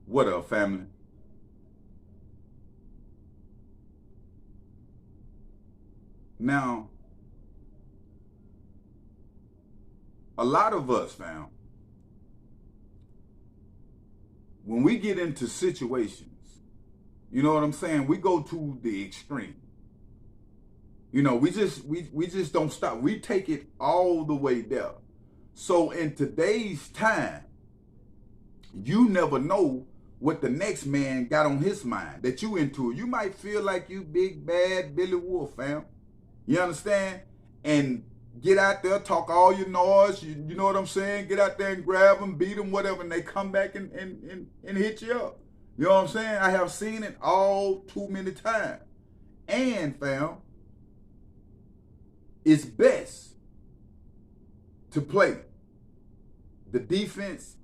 What up, family? Now, a lot of us, fam, when we get into situations, you know what I'm saying? We go to the extreme. We just don't stop. We take it all the way there. So in today's time, you never know what the next man got on his mind that you into. You might feel like you big bad Billy Wolf, fam. You understand? And get out there, talk all your noise. You know what I'm saying? Get out there and grab them, beat them, whatever, and they come back and hit you up. You know what I'm saying? I have seen it all too many times. And, fam, it's best to play the defense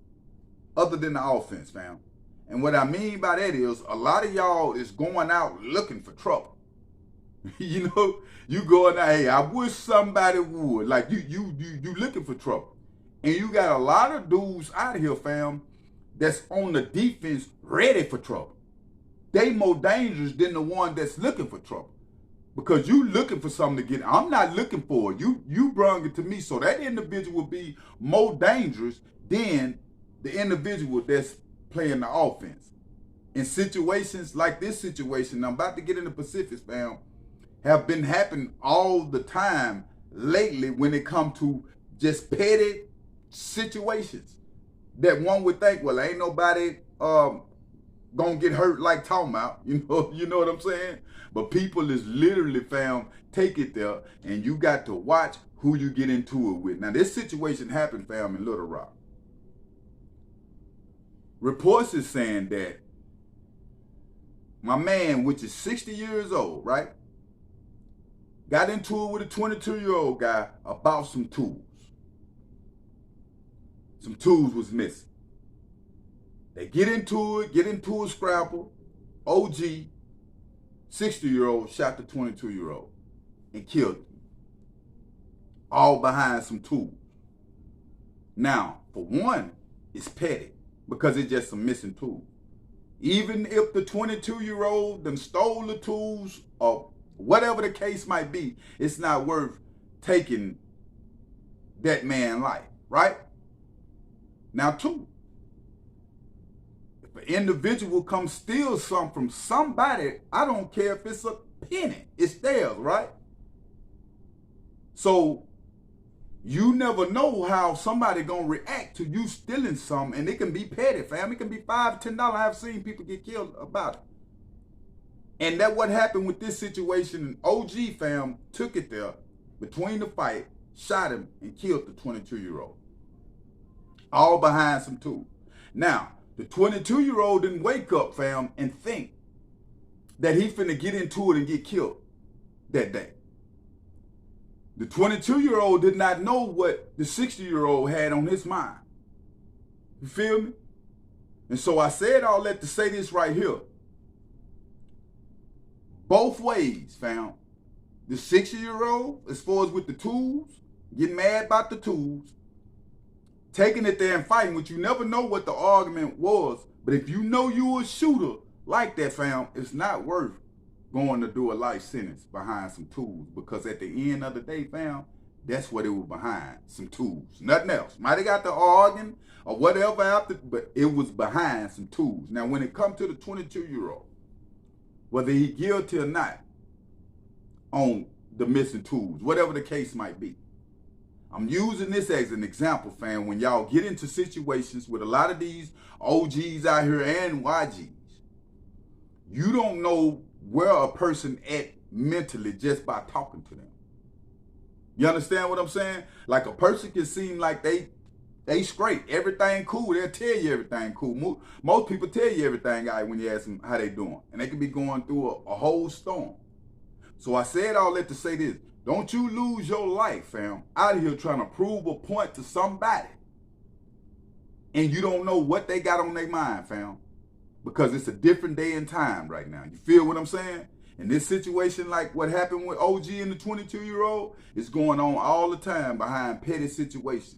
other than the offense, fam. And what I mean by that is a lot of y'all is going out looking for trouble. You going out, hey, I wish somebody would. Like you looking for trouble. And you got a lot of dudes out here, fam, that's on the defense ready for trouble. They more dangerous than the one that's looking for trouble. Because you looking for something to get. I'm not looking for it. You brought it to me. So that individual will be more dangerous than the individual that's playing the offense. In situations like this situation, I'm about to get in the Pacifics, fam, have been happening all the time lately when it comes to just petty situations that one would think, well, ain't nobody gonna get hurt like talking about. You know what I'm saying? But people is literally, fam, take it there, and you got to watch who you get into it with. Now, this situation happened, fam, in Little Rock. Reports is saying that my man, which is 60 years old, right, got into it with a 22-year-old guy about some tools. Some tools was missing. They get into a scrapple. OG, 60-year-old, shot the 22-year-old and killed him. All behind some tools. Now, for one, it's petty because it's just some missing tools. Even if the 22-year-old done stole the tools or whatever the case might be, it's not worth taking that man's life, right? Now, two, if an individual comes steal something from somebody, I don't care if it's a penny, it's theirs, right? So you never know how somebody gonna react to you stealing something, and it can be petty, fam. It can be $5, $10. I've seen people get killed about it. And that what happened with this situation. OG, fam, took it there between the fight, shot him, and killed the 22-year-old. All behind some tools. Now, the 22-year-old didn't wake up, fam, and think that he finna get into it and get killed that day. The 22-year-old did not know what the 60-year-old had on his mind. You feel me? And so I said all that to say this right here. Both ways, fam. The 60-year-old, as far as with the tools, getting mad about the tools, taking it there and fighting, which you never know what the argument was. But if you know you a shooter like that, fam, it's not worth going to do a life sentence behind some tools, because at the end of the day, fam, that's what it was behind, some tools, nothing else. Might have got the arguing or whatever after, but it was behind some tools. Now, when it comes to the 22-year-old, whether he guilty or not on the missing tools, whatever the case might be, I'm using this as an example, fam, when y'all get into situations with a lot of these OGs out here and YGs, you don't know where a person at mentally just by talking to them. You understand what I'm saying? Like, a person can seem like they straight, everything cool. They'll tell you everything cool. Most people tell you everything all right when you ask them how they doing. And they can be going through a whole storm. So I said all that to say this. Don't you lose your life, fam, out here trying to prove a point to somebody. And you don't know what they got on their mind, fam. Because it's a different day and time right now. You feel what I'm saying? In this situation, like what happened with OG and the 22-year-old, it's going on all the time behind petty situations.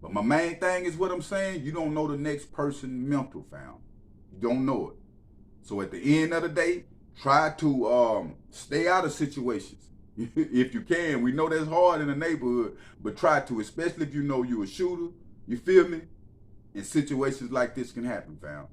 But my main thing is what I'm saying, you don't know the next person mental, fam. You don't know it. So at the end of the day, try to stay out of situations. If you can. We know that's hard in the neighborhood, but try to, especially if you know you're a shooter. You feel me? And situations like this can happen, fam.